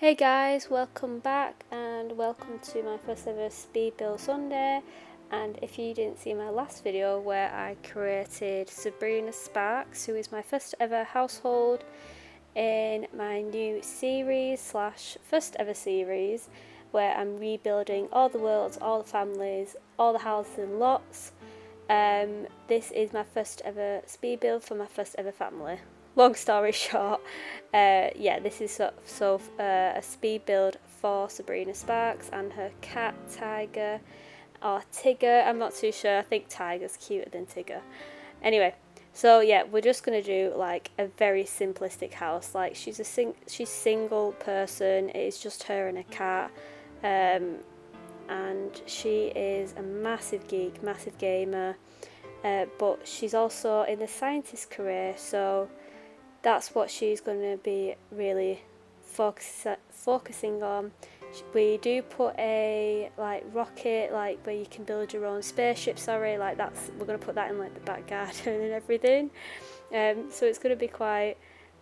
Hey guys, welcome back and welcome to my first ever speed build Sunday. And if you didn't see my last video where I created Sabrina Sparks, who is my first ever household in my new series slash first ever series, where I'm rebuilding all the worlds, all the families, all the houses and lots. This is my first ever speed build for my first ever family. Long story short, this is a speed build for Sabrina Sparks and her cat Tiger, or Tigger, I'm not too sure. I think Tiger's cuter than Tigger. Anyway, so yeah, we're just gonna do like a very simplistic house. Like she's single person. It is just her and a cat, and she is a massive geek, massive gamer. But she's also in the scientist career, so that's what she's going to be really focusing on. We do put a rocket, like where you can build your own spaceship, we're going to put that in like the back garden and everything. So it's going to be quite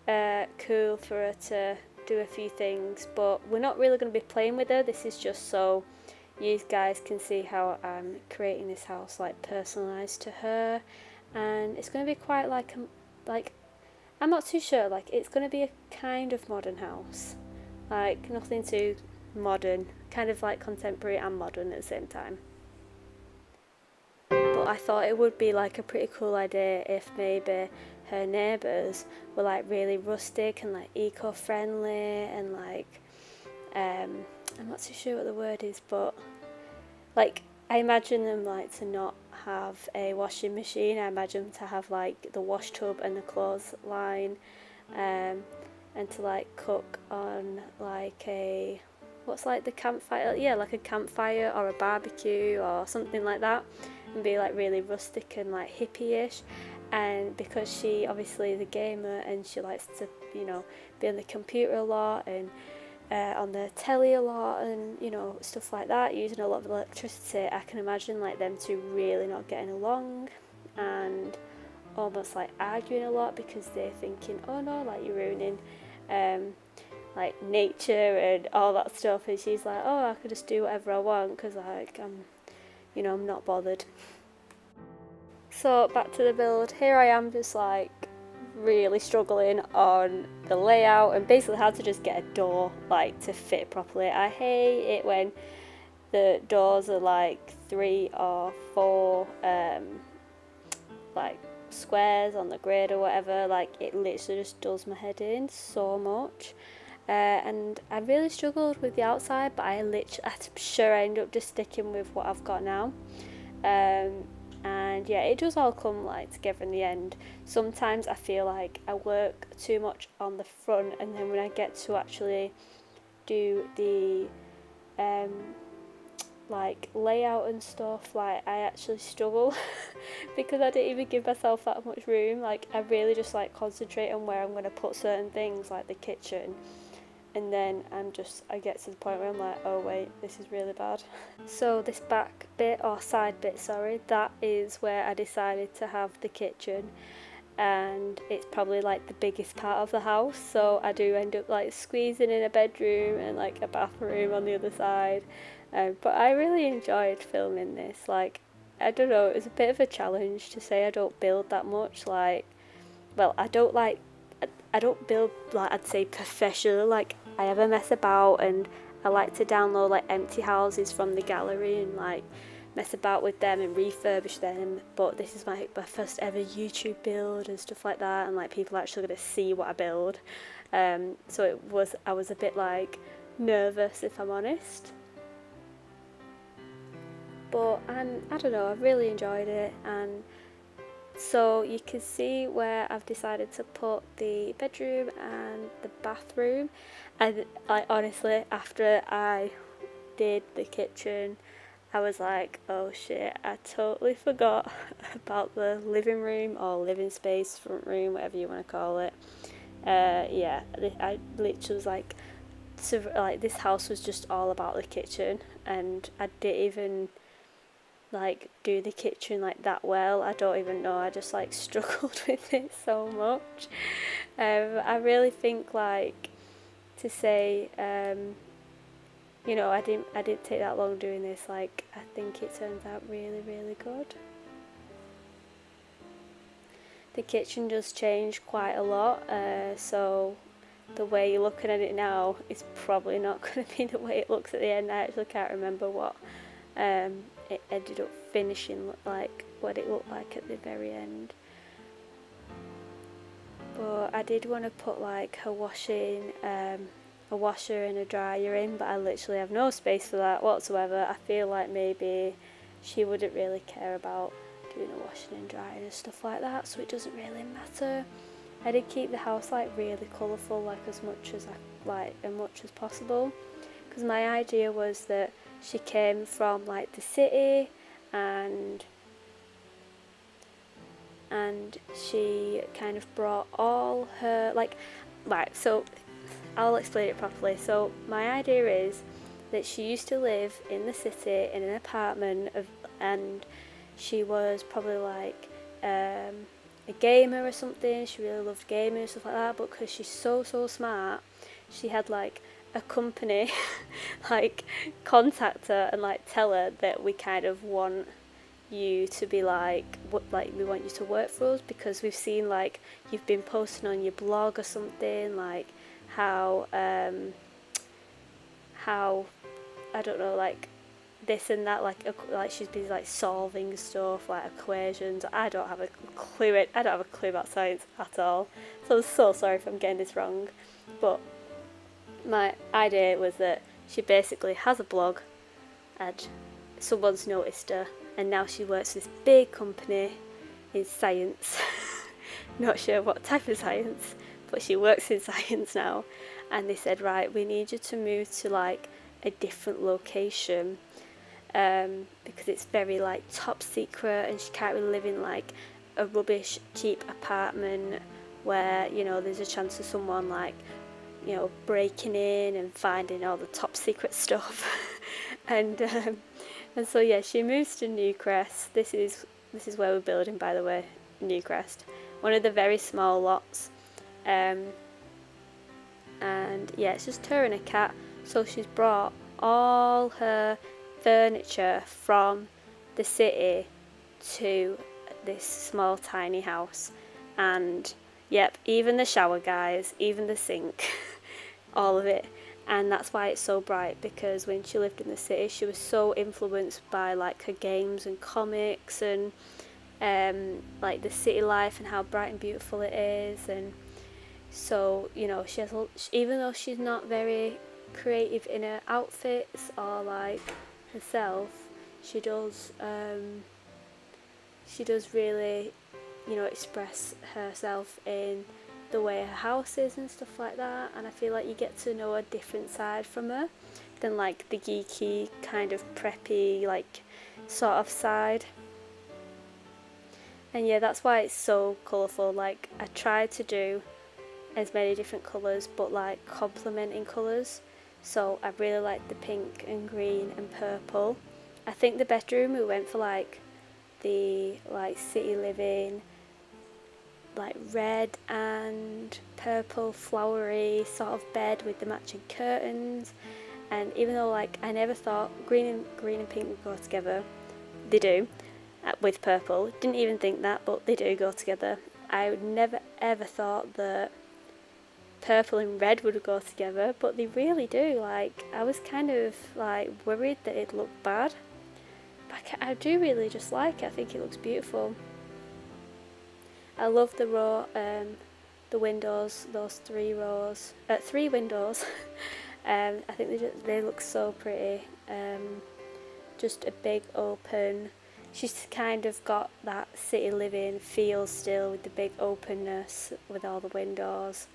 cool for her to do a few things, but we're not really going to be playing with her. This is just so you guys can see how I'm creating this house like personalised to her, and it's going to be quite like I'm not too sure, like it's going to be a kind of modern house, like nothing too modern, kind of like contemporary and modern at the same time. But I thought it would be like a pretty cool idea if maybe her neighbours were like really rustic and like eco-friendly and like I'm not too sure what the word is, but like I imagine them like to not have a washing machine. I imagine them to have like the wash tub and the clothesline, and to like cook on like what's like the campfire, like a campfire or a barbecue or something like that, and be like really rustic and like hippie-ish. And because she obviously is a gamer and she likes to be on the computer a lot and on the telly a lot and stuff like that, using a lot of electricity, I can imagine like them two really not getting along and almost like arguing a lot because they're thinking, oh no, like you're ruining like nature and all that stuff, and she's like, oh, I could just do whatever I want because like I'm not bothered. So back to the build. Here I am, just like really struggling on the layout and basically how to just get a door like to fit properly. I hate it when the doors are like 3 or 4 like squares on the grid or whatever. Like it literally just does my head in so much. And I really struggled with the outside, but I'm sure I end up just sticking with what I've got now. And yeah, it does all come like together in the end. Sometimes I feel like I work too much on the front, and then when I get to actually do the like layout and stuff, like I actually struggle because I didn't even give myself that much room. Like I really just like concentrate on where I'm going to put certain things, like the kitchen, and then I get to the point where I'm like, oh wait, this is really bad. So this back bit, or side bit, sorry, that is where I decided to have the kitchen, and it's probably like the biggest part of the house, so I do end up like squeezing in a bedroom and like a bathroom on the other side. But I really enjoyed filming this. Like, I don't know, it was a bit of a challenge to say I don't build that much. Like, well, I don't build like I'd say professional. Like I have a mess about, and I like to download like empty houses from the gallery and like mess about with them and refurbish them. But this is my first ever YouTube build and stuff like that, and like people are actually going to see what I build. So I was a bit like nervous, if I'm honest. But I don't know, I've really enjoyed it. And so you can see where I've decided to put the bedroom and the bathroom. And like honestly, after I did the kitchen, I was like, oh shit, I totally forgot about the living room or living space, front room, whatever you want to call it. I literally was like, this house was just all about the kitchen, and I didn't even like do the kitchen like that well. I don't even know, I just like struggled with it so much. I really think like to say, you know, I didn't take that long doing this. Like, I think it turns out really, really good. The kitchen does change quite a lot, so the way you're looking at it now is probably not going to be the way it looks at the end. I actually can't remember what it ended up finishing like, what it looked like at the very end. But I did want to put like a washer and a dryer in, but I literally have no space for that whatsoever. I feel like maybe she wouldn't really care about doing a washing and drying and stuff like that, so it doesn't really matter. I did keep the house like really colourful, like as much as possible, because my idea was that she came from like the city and she kind of brought all her so I'll explain it properly. So my idea is that she used to live in the city in an apartment and she was probably like a gamer or something. She really loved gaming and stuff like that, but because she's so smart, she had like a company like contact her and like tell her that we kind of want you to be like we want you to work for us, because we've seen like you've been posting on your blog or something, like how I don't know, like this and that, like she's been like solving stuff like equations. I don't have a clue about science at all, so I'm so sorry if I'm getting this wrong, but my idea was that she basically has a blog and someone's noticed her, and now she works for this big company in science. Not sure what type of science, but she works in science now, and they said, right, we need you to move to like a different location, because it's very like top secret and she can't really live in like a rubbish cheap apartment where, you know, there's a chance of someone like, you know, breaking in and finding all the top secret stuff. and so yeah, she moves to Newcrest. This is where we're building, by the way, Newcrest, one of the very small lots. And yeah, it's just her and a cat. So she's brought all her furniture from the city to this small tiny house, and yep, even the shower, guys, even the sink, all of it. And that's why it's so bright, because when she lived in the city she was so influenced by like her games and comics and like the city life and how bright and beautiful it is. And so, you know, she has, even though she's not very creative in her outfits or like herself, she does really, you know, express herself in the way her house is and stuff like that. And I feel like you get to know a different side from her than like the geeky kind of preppy like sort of side. And yeah, that's why it's so colourful. Like, I tried to do as many different colours, but like complementing colours. So I really like the pink and green and purple. I think the bedroom we went for like the like city living, like red and purple flowery sort of bed with the matching curtains. And even though like I never thought green and pink would go together, they do, with purple. Didn't even think that, but they do go together. I would never ever thought that purple and red would go together, but they really do. Like, I was kind of like worried that it looked bad, but I do really just like it. I think it looks beautiful. I love the the windows, those three windows. I think they look so pretty. Just a big open. She's kind of got that city living feel still, with the big openness with all the windows.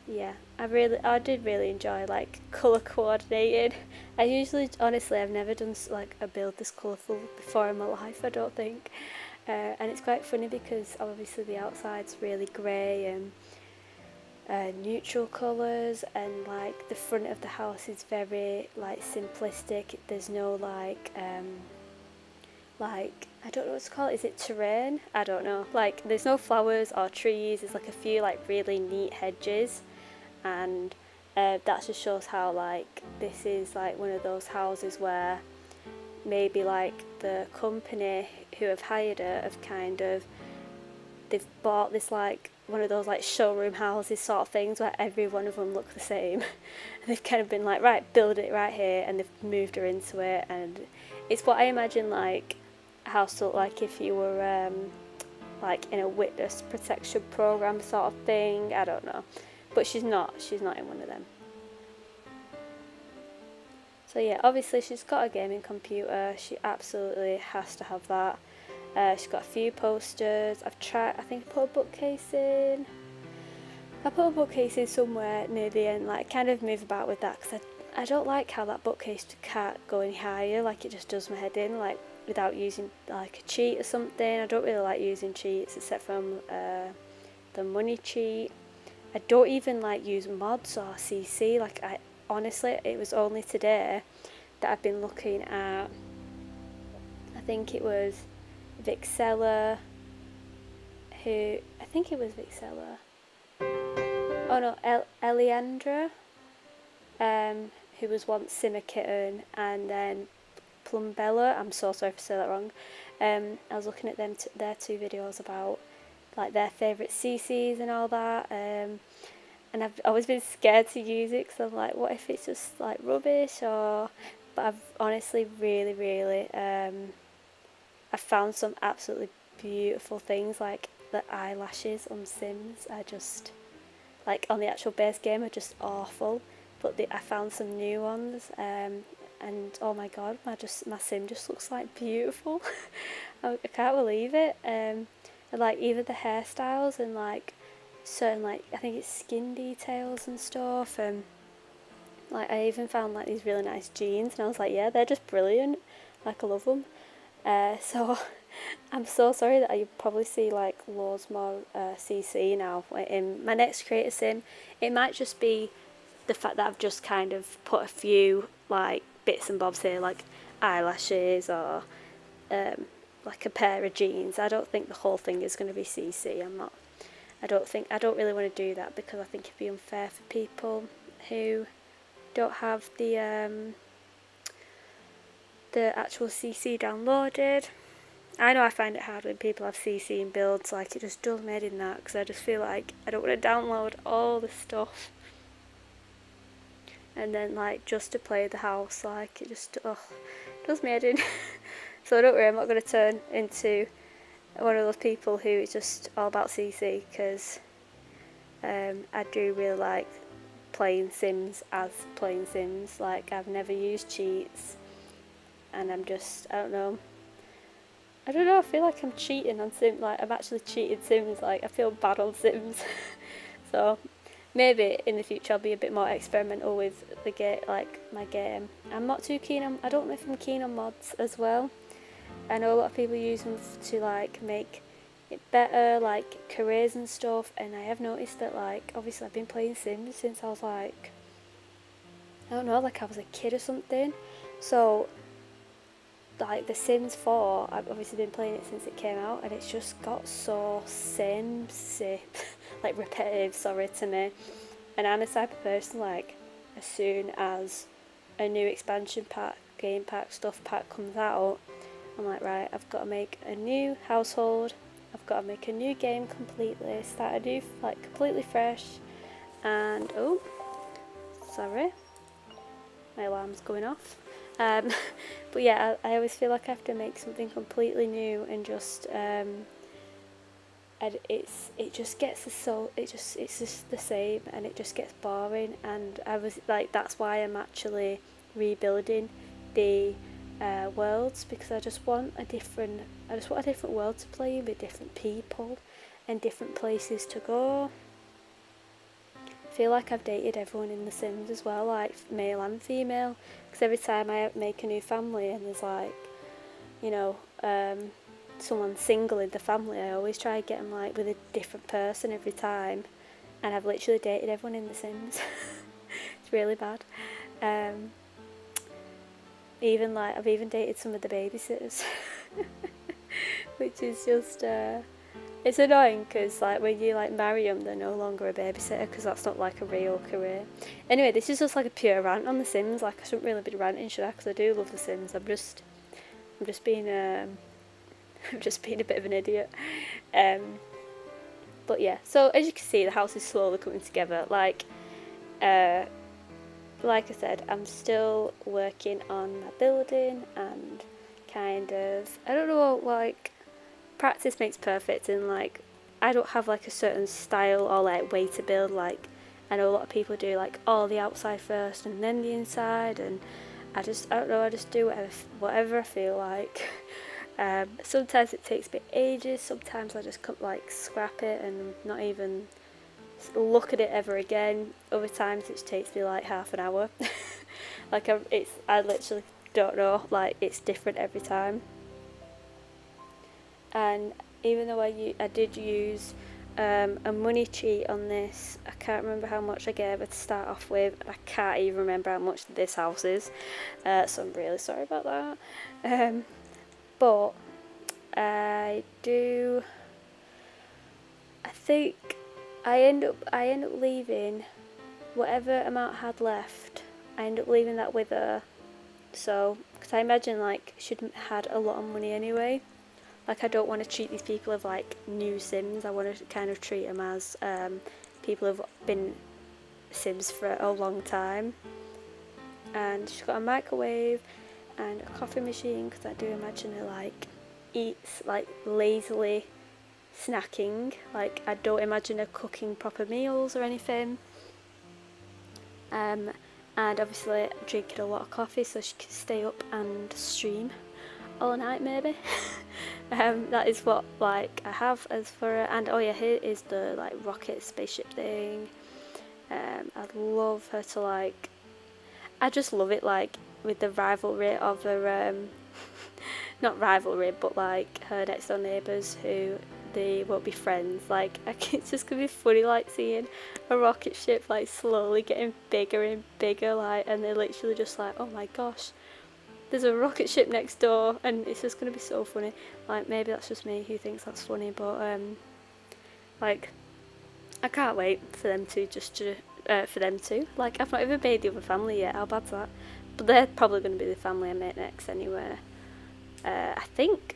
Yeah, I did really enjoy like colour coordinated. Honestly, I've never done like a build this colourful before in my life, I don't think. And it's quite funny because obviously the outside's really grey and neutral colours, and like the front of the house is very like simplistic. There's no like I don't know what to call it. Is it terrain? I don't know. Like, there's no flowers or trees. There's like a few like really neat hedges, and that just shows how like this is like one of those houses where maybe like the company who have hired her have kind of, they've bought this like one of those like showroom houses sort of things where every one of them look the same. And they've kind of been like, right, build it right here, and they've moved her into it. And it's what I imagine like a house looked like if you were like in a witness protection program sort of thing. I don't know, but she's not in one of them. So yeah, obviously she's got a gaming computer, she absolutely has to have that. She's got a few posters. I think I put a bookcase in. I put a bookcase in somewhere near the end, like kind of move about with that, because I don't like how that bookcase can't go any higher, like it just does my head in, like without using like a cheat or something. I don't really like using cheats except from the money cheat. I don't even like use mods or CC. Like honestly, it was only today that I've been looking at, I think it was Vixella, who, I think it was Vixella. Oh no, Eliandra, who was once Simmer Kitten, and then Plumbella, I'm so sorry if I say that wrong. I was looking at their two videos about like their favourite CCs and all that, and I've always been scared to use it because I'm like, what if it's just like rubbish? But I've honestly really I found some absolutely beautiful things, like the eyelashes on Sims are just, like on the actual base game, are just awful, but I found some new ones, and oh my god, my sim just looks like beautiful. I can't believe it. And like even the hairstyles and like certain, like I think it's skin details and stuff, and like I even found like these really nice jeans, and I was like, yeah, they're just brilliant, like I love them. So I'm so sorry that you probably see like loads more CC now in my next creator sim. It might just be the fact that I've just kind of put a few like bits and bobs here, like eyelashes or like a pair of jeans. I don't think the whole thing is going to be CC. I don't really want to do that, because I think it'd be unfair for people who don't have the actual CC downloaded. I know I find it hard when people have CC in builds, like it just does me in that, because I just feel like I don't want to download all the stuff and then like just to play the house, like it just does me in. So don't worry, I'm not going to turn into one of those people who is just all about CC, because I do really like playing Sims as playing Sims. Like I've never used cheats, and I'm just, I don't know, I feel like I'm cheating on Sims, like I've actually cheated Sims, like I feel bad on Sims. So maybe in the future I'll be a bit more experimental with the game, like my game. I'm not too keen on, I don't know if I'm keen on mods as well. I know a lot of people use them to like make it better, like careers and stuff, and I have noticed that like obviously I've been playing Sims since I was like, I don't know, like I was a kid or something. So like The Sims 4, I've obviously been playing it since it came out, and it's just got so like repetitive, sorry, to me. And I'm a type of person, like as soon as a new expansion pack, game pack, stuff pack comes out, I'm like, right, I've got to make a new household, I've got to make a new game completely, start a new, like completely fresh. And oh, sorry, my alarm's going off. But yeah, I always feel like I have to make something completely new, and just and it just gets it's just the same, and it just gets boring. And I was like, that's why I'm actually rebuilding the worlds, because I just want a different world to play in, with different people and different places to go. I feel like I've dated everyone in The Sims as well, like male and female, because every time I make a new family and there's like, you know, someone single in the family, I always try to get them like with a different person every time, and I've literally dated everyone in The Sims. It's really bad. Even like I've even dated some of the babysitters, which is just It's annoying because like when you like marry them, they're no longer a babysitter because that's not like a real career. Anyway, this is just like a pure rant on The Sims. Like I shouldn't really be ranting, should I? Because I do love The Sims. I'm just being I'm just being a bit of an idiot. But yeah, so as you can see, the house is slowly coming together. Like I said, I'm still working on my building and kind of, I don't know, like practice makes perfect, and like I don't have like a certain style or like way to build. Like I know a lot of people do like all the outside first and then the inside, and I don't know, I just do whatever I feel like. Sometimes it takes me ages, sometimes I just like scrap it and not even look at it ever again. Other times it takes me like half an hour. Like I literally don't know, like it's different every time. And even though I did use a money cheat on this, I can't remember how much I gave her to start off with. I can't even remember how much this house is, so I'm really sorry about that. But I think I end up leaving whatever amount I had left. I end up leaving that with her. So, because I imagine like she'd had a lot of money anyway. Like I don't want to treat these people as like new Sims. I want to kind of treat them as people who've been Sims for a long time. And she's got a microwave and a coffee machine, because I do imagine her like eats like lazily snacking. Like I don't imagine her cooking proper meals or anything. And obviously drinking a lot of coffee so she can stay up and stream all night maybe. That is what like I have as for her. And oh yeah, here is the like rocket spaceship thing. I'd love her to like, I just love it like with the rivalry of her not rivalry, but like her next door neighbours who they won't be friends. Like it's just gonna be funny like seeing a rocket ship like slowly getting bigger and bigger, like, and they're literally just like, oh my gosh, there's a rocket ship next door, and it's just gonna be so funny. Like maybe that's just me who thinks that's funny, but like I can't wait for them to like, I've not even made the other family yet. How bad's that? But they're probably going to be the family I make next anyway. I think,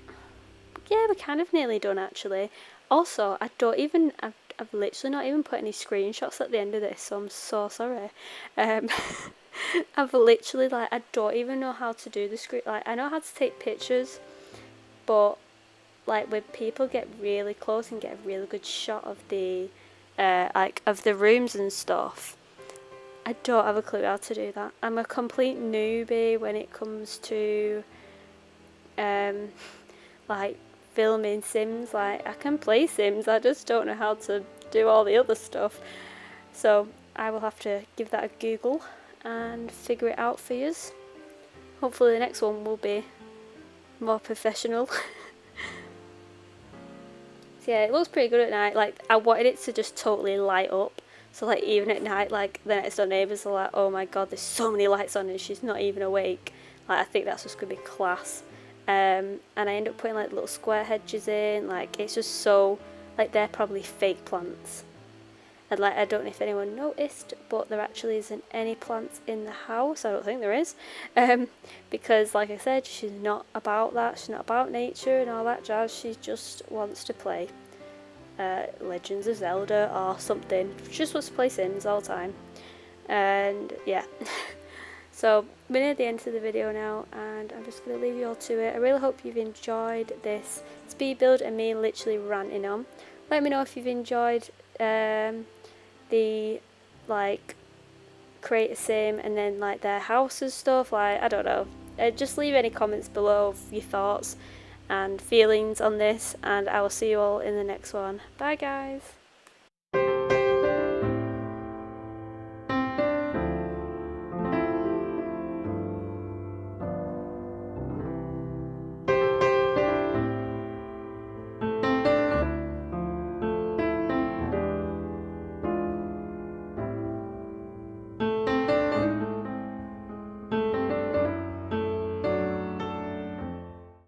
yeah, we're kind of nearly done actually. Also, I've literally not even put any screenshots at the end of this, so I'm so sorry. I've literally like, I don't even know how to do the screen. Like I know how to take pictures, but like when people get really close and get a really good shot of the like of the rooms and stuff, I don't have a clue how to do that. I'm a complete newbie when it comes to like filming Sims. Like I can play Sims, I just don't know how to do all the other stuff. So I will have to give that a Google and figure it out for yous. Hopefully the next one will be more professional. So yeah, it looks pretty good at night. Like I wanted it to just totally light up, so like even at night, like the next door neighbours are like, oh my god, there's so many lights on and she's not even awake. Like I think that's just gonna be class. And I end up putting like little square hedges in. Like it's just so, like they're probably fake plants. And like I don't know if anyone noticed, but there actually isn't any plants in the house. I don't think there is, because like I said, she's not about that. She's not about nature and all that jazz. She just wants to play Legends of Zelda or something. She just wants to play Sims all the time. And yeah. So we're near the end of the video now, and I'm just going to leave you all to it. I really hope you've enjoyed this speed build and me literally ranting on. Let me know if you've enjoyed the like create a sim and then like their house and stuff. Like I don't know, just leave any comments below of your thoughts and feelings on this, and I will see you all in the next one. Bye guys.